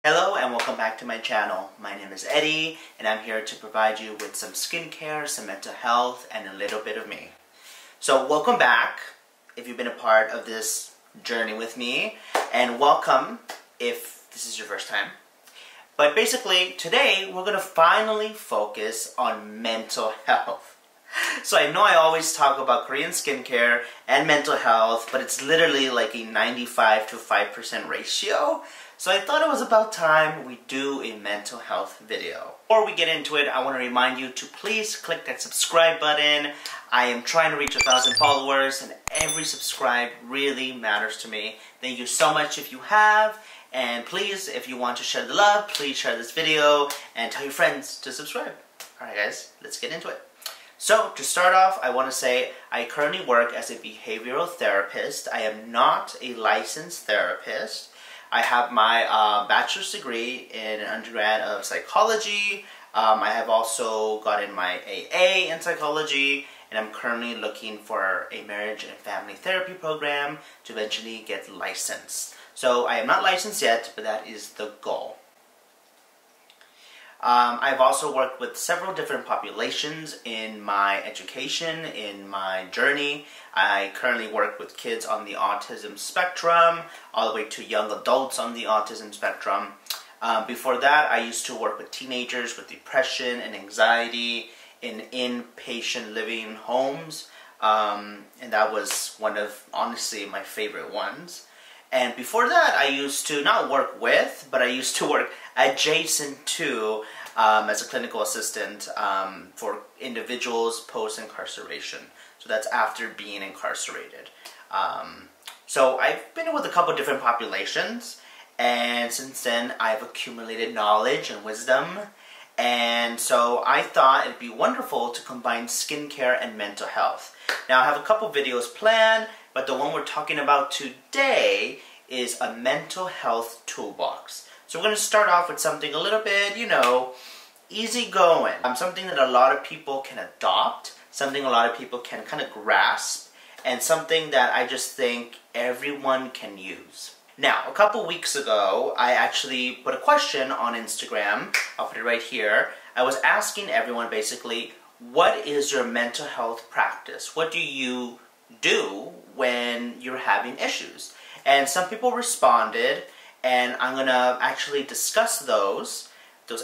Hello and welcome back to my channel. My name is Eddie and I'm here to provide you with some skincare, some mental health, and a little bit of me. So welcome back if you've been a part of this journey with me, and welcome if this is your first time. But basically today we're going to finally focus on mental health. So I know I always talk about Korean skincare and mental health, but it's literally like a 95 to 5% ratio. So I thought it was about time we do a mental health video. Before we get into it, I want to remind you to please click that subscribe button. I am trying to reach 1,000 followers and every subscribe really matters to me. Thank you so much if you have. And please, if you want to share the love, please share this video and tell your friends to subscribe. Alright guys, let's get into it. So, to start off, I want to say I currently work as a behavioral therapist. I am not a licensed therapist. I have my bachelor's degree in an undergrad of psychology. I have also gotten my AA in psychology, and I'm currently looking for a marriage and family therapy program to eventually get licensed. So, I am not licensed yet, but that is the goal. I've also worked with several different populations in my education, in my journey. I currently work with kids on the autism spectrum, all the way to young adults on the autism spectrum. Before that, I used to work with teenagers with depression and anxiety in inpatient living homes. And that was one of, honestly, my favorite ones. And before that, I used to not work with, but I used to work adjacent to as a clinical assistant for individuals post-incarceration. So that's after being incarcerated. So I've been with a couple different populations, and since then I've accumulated knowledge and wisdom. And so I thought it'd be wonderful to combine skincare and mental health. Now I have a couple videos planned, but the one we're talking about today is a mental health toolbox. So we're going to start off with something a little bit, easygoing. Something that a lot of people can adopt, something a lot of people can kind of grasp, and something that I just think everyone can use. Now, a couple weeks ago, I actually put a question on Instagram. I'll put it right here. I was asking everyone basically, what is your mental health practice? What do you do when you're having issues? And some people responded, and I'm going to actually discuss those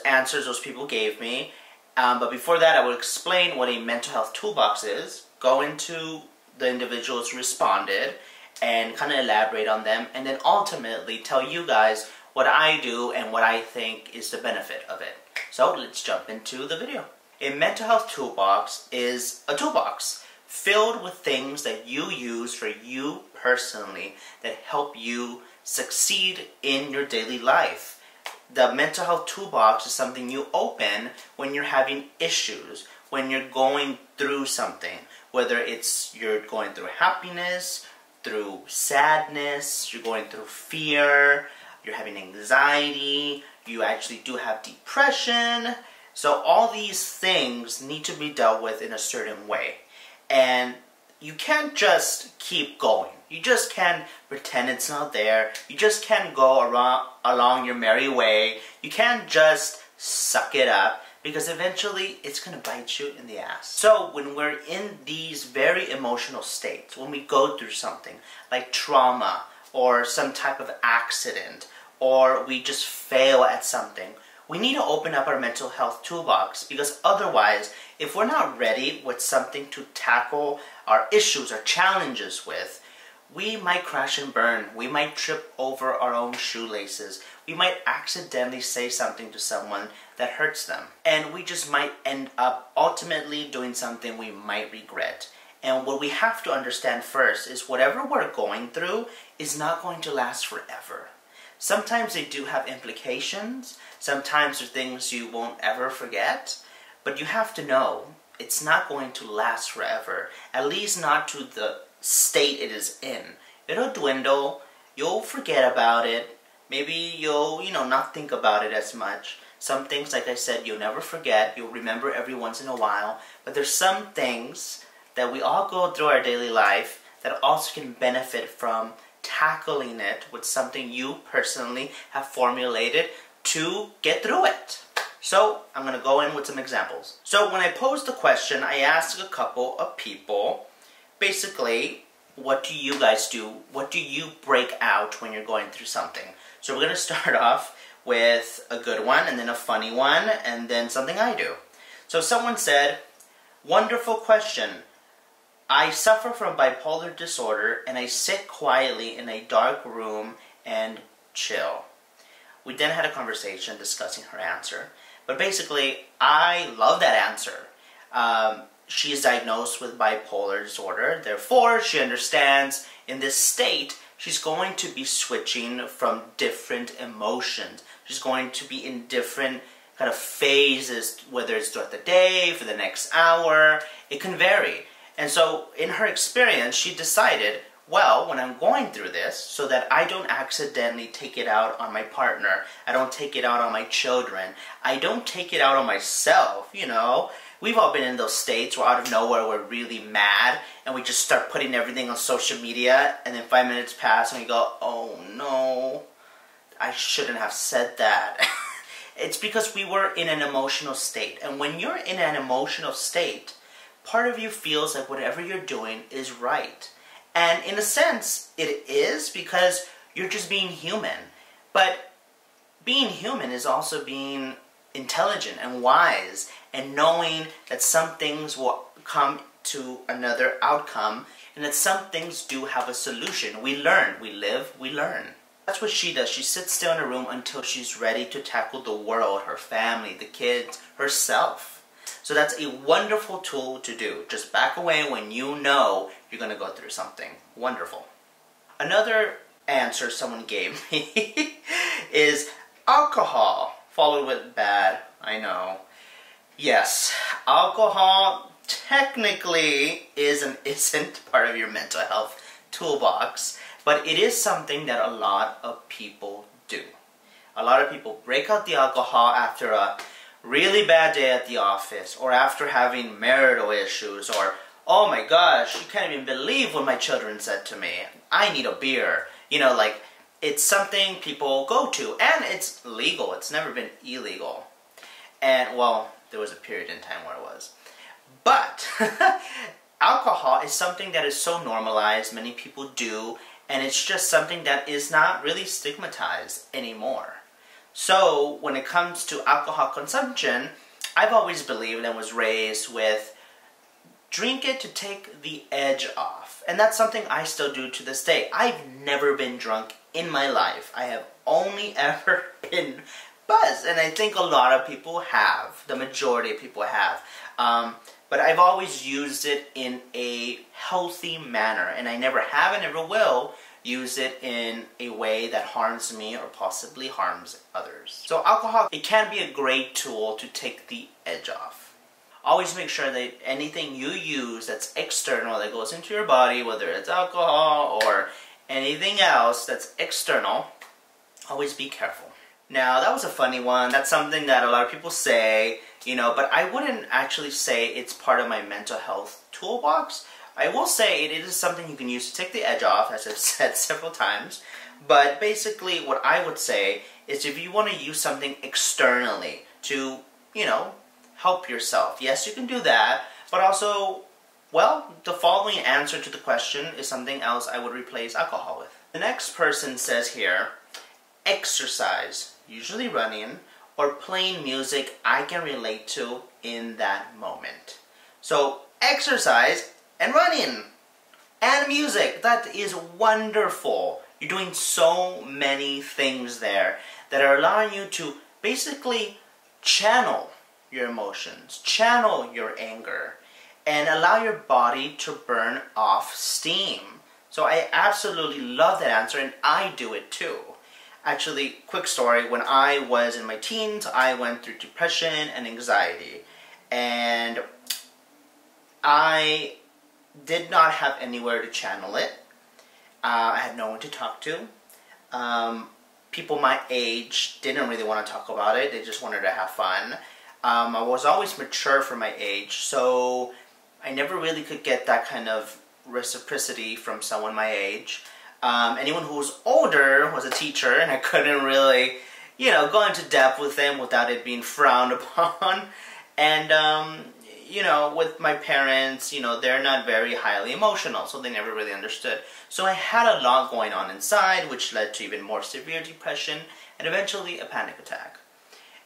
answers those people gave me. But before that, I will explain what a mental health toolbox is, go into the individuals who responded, and kind of elaborate on them, and then ultimately tell you guys what I do and what I think is the benefit of it. So let's jump into the video. A mental health toolbox is a toolbox filled with things that you use for you personally that help you succeed in your daily life. The mental health toolbox is something you open when you're having issues, when you're going through something, whether it's you're going through happiness, through sadness, you're going through fear, you're having anxiety, you actually do have depression. So all these things need to be dealt with in a certain way. And you can't just keep going. You just can't pretend it's not there. You just can't go along your merry way. You can't just suck it up, because eventually it's going to bite you in the ass. So when we're in these very emotional states, when we go through something like trauma or some type of accident, or we just fail at something, we need to open up our mental health toolbox, because otherwise, if we're not ready with something to tackle our issues, our challenges with, we might crash and burn. We might trip over our own shoelaces. We might accidentally say something to someone that hurts them. And we just might end up ultimately doing something we might regret. And what we have to understand first is whatever we're going through is not going to last forever. Sometimes they do have implications. Sometimes they're things you won't ever forget. But you have to know it's not going to last forever. At least not to the state it is in. It'll dwindle. You'll forget about it. Maybe you'll, not think about it as much. Some things, like I said, you'll never forget. You'll remember every once in a while. But there's some things that we all go through our daily life that also can benefit from tackling it with something you personally have formulated to get through it. So I'm going to go in with some examples. So when I posed the question, I asked a couple of people, basically, what do you guys do? What do you break out when you're going through something? So we're going to start off with a good one, and then a funny one, and then something I do. So someone said, wonderful question. I suffer from bipolar disorder, and I sit quietly in a dark room and chill. We then had a conversation discussing her answer. But basically, I love that answer. She is diagnosed with bipolar disorder. Therefore, she understands in this state, she's going to be switching from different emotions. She's going to be in different kind of phases, whether it's throughout the day, for the next hour. It can vary. And so, in her experience, she decided, well, when I'm going through this, so that I don't accidentally take it out on my partner, I don't take it out on my children, I don't take it out on myself, you know. We've all been in those states where out of nowhere we're really mad, and we just start putting everything on social media, and then 5 minutes pass, and we go, oh no, I shouldn't have said that. It's because we were in an emotional state, and when you're in an emotional state, part of you feels like whatever you're doing is right. And in a sense, it is, because you're just being human. But being human is also being intelligent and wise, and knowing that some things will come to another outcome, and that some things do have a solution. We learn. We live, we learn. That's what she does. She sits still in her room until she's ready to tackle the world, her family, the kids, herself. So that's a wonderful tool to do. Just back away when you know you're going to go through something. Wonderful. Another answer someone gave me is alcohol, followed with bad. I know. Yes, alcohol technically isn't part of your mental health toolbox, but it is something that a lot of people do. A lot of people break out the alcohol after a really bad day at the office, or after having marital issues, or, oh my gosh, you can't even believe what my children said to me. I need a beer. You know, like, it's something people go to, and it's legal. It's never been illegal. And, well, there was a period in time where it was. But alcohol is something that is so normalized, many people do, and it's just something that is not really stigmatized anymore. So, when it comes to alcohol consumption, I've always believed and was raised with drink it to take the edge off. And that's something I still do to this day. I've never been drunk in my life. I have only ever been buzzed. And I think a lot of people have. The majority of people have. But I've always used it in a healthy manner. And I never have and never will use it in a way that harms me or possibly harms others. So alcohol, it can be a great tool to take the edge off. Always make sure that anything you use that's external, that goes into your body, whether it's alcohol or anything else that's external, always be careful. Now, that was a funny one. That's something that a lot of people say, you know, but I wouldn't actually say it's part of my mental health toolbox. I will say it is something you can use to take the edge off, as I've said several times. But basically, what I would say is if you want to use something externally to, you know, help yourself. Yes, you can do that. But also, well, the following answer to the question is something else I would replace alcohol with. The next person says here, exercise, usually running, or playing music I can relate to in that moment. So, exercise and running and music, that is wonderful. You're doing so many things there that are allowing you to basically channel your emotions, channel your anger, and allow your body to burn off steam. So I absolutely love that answer, and I do it too. Actually, quick story, when I was in my teens, I went through depression and anxiety, and I did not have anywhere to channel it. I had no one to talk to. People my age didn't really want to talk about it. They just wanted to have fun. I was always mature for my age, so I never really could get that kind of reciprocity from someone my age. Anyone who was older was a teacher, and I couldn't really, go into depth with them without it being frowned upon. And, with my parents, they're not very highly emotional, so they never really understood. So I had a lot going on inside, which led to even more severe depression and eventually a panic attack.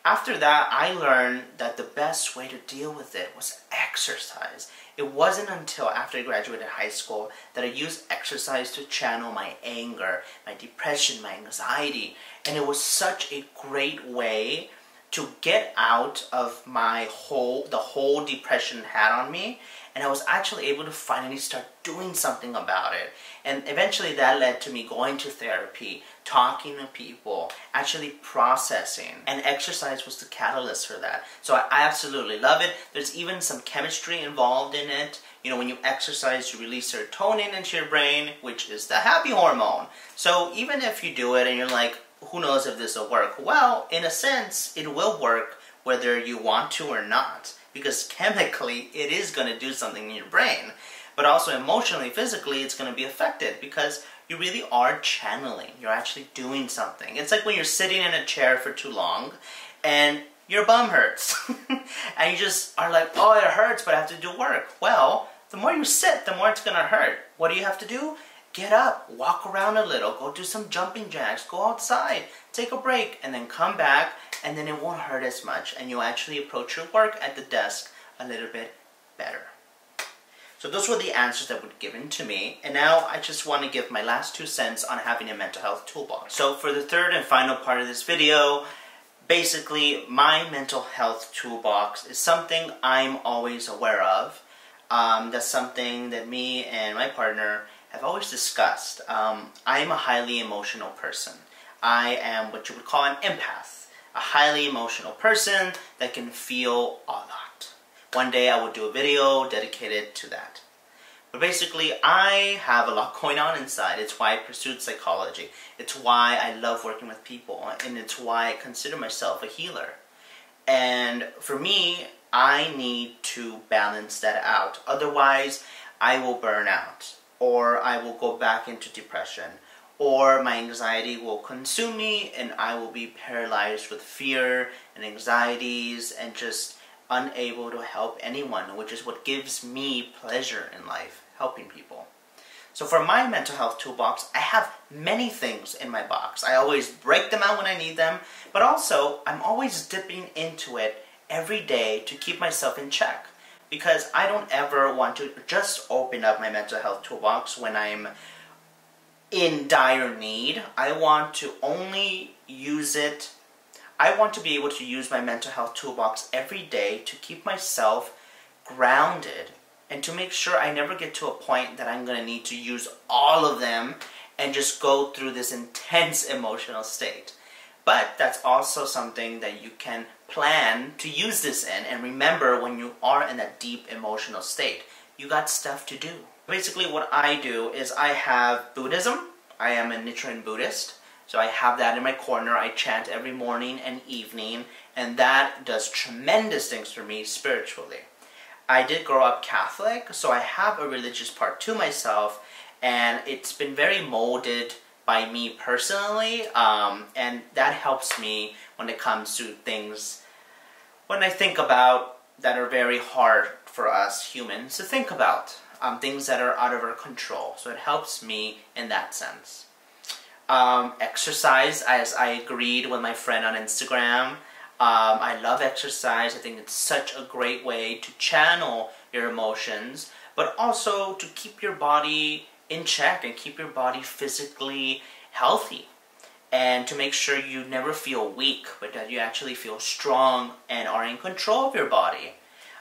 After that, I learned that the best way to deal with it was exercise. It wasn't until after I graduated high school that I used exercise to channel my anger, my depression, my anxiety. And it was such a great way to get out of the whole depression had on me. And I was actually able to finally start doing something about it. And eventually that led to me going to therapy, talking to people, actually processing. And exercise was the catalyst for that. So I absolutely love it. There's even some chemistry involved in it. When you exercise, you release serotonin into your brain, which is the happy hormone. So even if you do it and you're like, who knows if this will work? Well, in a sense, it will work whether you want to or not. Because chemically, it is going to do something in your brain. But also emotionally, physically, it's going to be affected because you really are channeling. You're actually doing something. It's like when you're sitting in a chair for too long and your bum hurts. And you just are like, oh, it hurts, but I have to do work. Well, the more you sit, the more it's going to hurt. What do you have to do? Get up, walk around a little, go do some jumping jacks, go outside, take a break, and then come back, and then it won't hurt as much, and you'll actually approach your work at the desk a little bit better. So those were the answers that were given to me, and now I just want to give my last 2 cents on having a mental health toolbox. So for the third and final part of this video, basically my mental health toolbox is something I'm always aware of. That's something that me and my partner have always discussed. I'm a highly emotional person. I am what you would call an empath, a highly emotional person that can feel a lot. One day I will do a video dedicated to that. But basically, I have a lot going on inside. It's why I pursued psychology. It's why I love working with people, and it's why I consider myself a healer. And for me, I need to balance that out. Otherwise, I will burn out, or I will go back into depression, or my anxiety will consume me and I will be paralyzed with fear and anxieties and just unable to help anyone, which is what gives me pleasure in life, helping people. So for my mental health toolbox, I have many things in my box. I always break them out when I need them, but also I'm always dipping into it every day to keep myself in check. Because I don't ever want to just open up my mental health toolbox when I'm in dire need. I want to only use it. I want to be able to use my mental health toolbox every day to keep myself grounded and to make sure I never get to a point that I'm going to need to use all of them and just go through this intense emotional state. But that's also something that you can plan to use this in, and remember when you are in that deep emotional state, you got stuff to do. Basically what I do is I have Buddhism. I am a Nichiren Buddhist, so I have that in my corner. I chant every morning and evening, and that does tremendous things for me spiritually. I did grow up Catholic, so I have a religious part to myself, and it's been very molded by me personally, and that helps me when it comes to things when I think about that are very hard for us humans to think about, things that are out of our control. So it helps me in that sense. Exercise, as I agreed with my friend on Instagram. I love exercise. I think it's such a great way to channel your emotions, but also to keep your body in check and keep your body physically healthy, and to make sure you never feel weak, but that you actually feel strong and are in control of your body.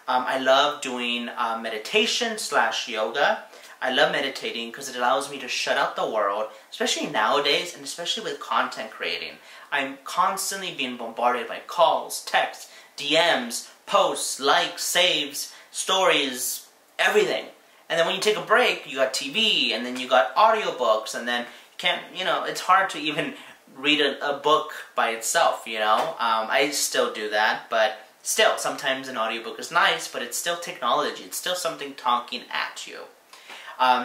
I love doing meditation / yoga. I love meditating because it allows me to shut out the world, especially nowadays, and especially with content creating. I'm constantly being bombarded by calls, texts, DMs, posts, likes, saves, stories, everything. And then when you take a break, you got TV, and then you got audiobooks, and then you can't, it's hard to even read a book by itself, I still do that, but still, sometimes an audiobook is nice, but it's still technology. It's still something talking at you.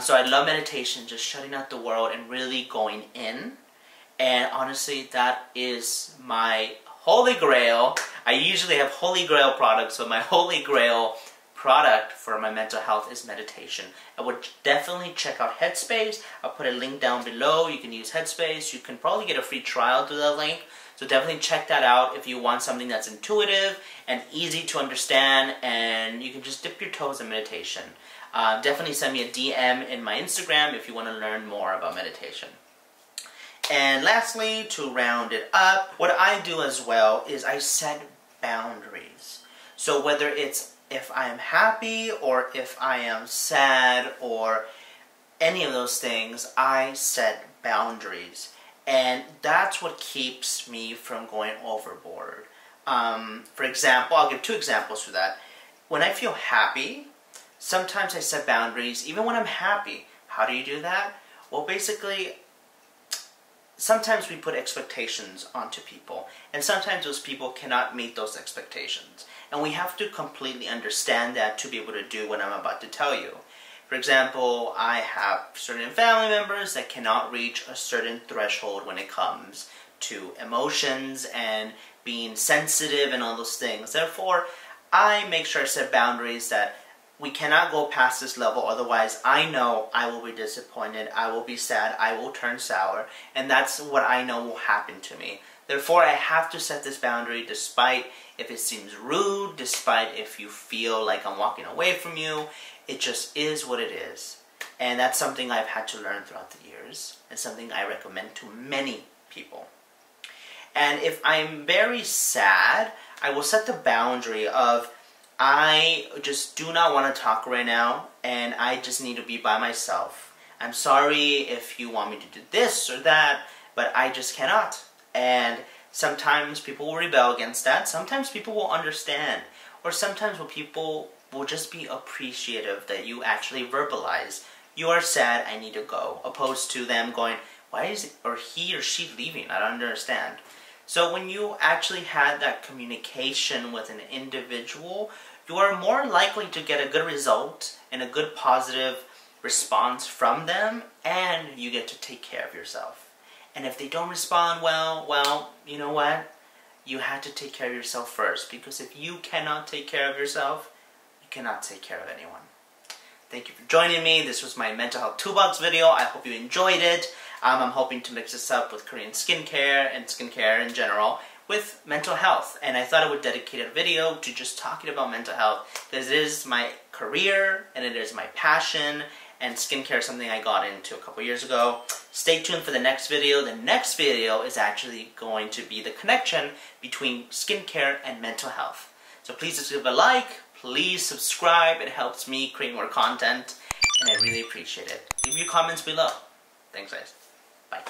So I love meditation, just shutting out the world and really going in. And honestly, that is my holy grail. I usually have holy grail products, but my holy grail product for my mental health is meditation. I would definitely check out Headspace. I'll put a link down below. You can use Headspace. You can probably get a free trial through that link. So definitely check that out if you want something that's intuitive and easy to understand, and you can just dip your toes in meditation. Definitely send me a DM in my Instagram if you want to learn more about meditation. And lastly, to round it up, what I do as well is I set boundaries. So whether it's if I am happy or if I am sad or any of those things, I set boundaries. And that's what keeps me from going overboard. For example, I'll give 2 examples for that. When I feel happy, sometimes I set boundaries, even when I'm happy. How do you do that? Well, basically, sometimes we put expectations onto people, and sometimes those people cannot meet those expectations. And we have to completely understand that to be able to do what I'm about to tell you. For example, I have certain family members that cannot reach a certain threshold when it comes to emotions and being sensitive and all those things. Therefore, I make sure I set boundaries that we cannot go past this level, otherwise I know I will be disappointed, I will be sad, I will turn sour, and that's what I know will happen to me. Therefore, I have to set this boundary despite if it seems rude, despite if you feel like I'm walking away from you. It just is what it is. And that's something I've had to learn throughout the years, and something I recommend to many people. And if I'm very sad, I will set the boundary of I just do not want to talk right now, and I just need to be by myself. I'm sorry if you want me to do this or that, but I just cannot. And sometimes people will rebel against that. Sometimes people will understand. Or sometimes people will just be appreciative that you actually verbalize, you are sad, I need to go. Opposed to them going, why is he or she leaving? I don't understand. So when you actually had that communication with an individual, you are more likely to get a good result and a good positive response from them, and you get to take care of yourself. And if they don't respond well, you know what? You had to take care of yourself first, because if you cannot take care of yourself, you cannot take care of anyone. Thank you for joining me. This was my mental health toolbox video. I hope you enjoyed it. I'm hoping to mix this up with Korean skincare and skincare in general with mental health. And I thought I would dedicate a video to just talking about mental health, because it is my career and it is my passion, and skincare is something I got into a couple years ago. Stay tuned for the next video. The next video is actually going to be the connection between skincare and mental health. So please just give a like, please subscribe. It helps me create more content, and I really appreciate it. Leave your comments below. Thanks guys. Bye.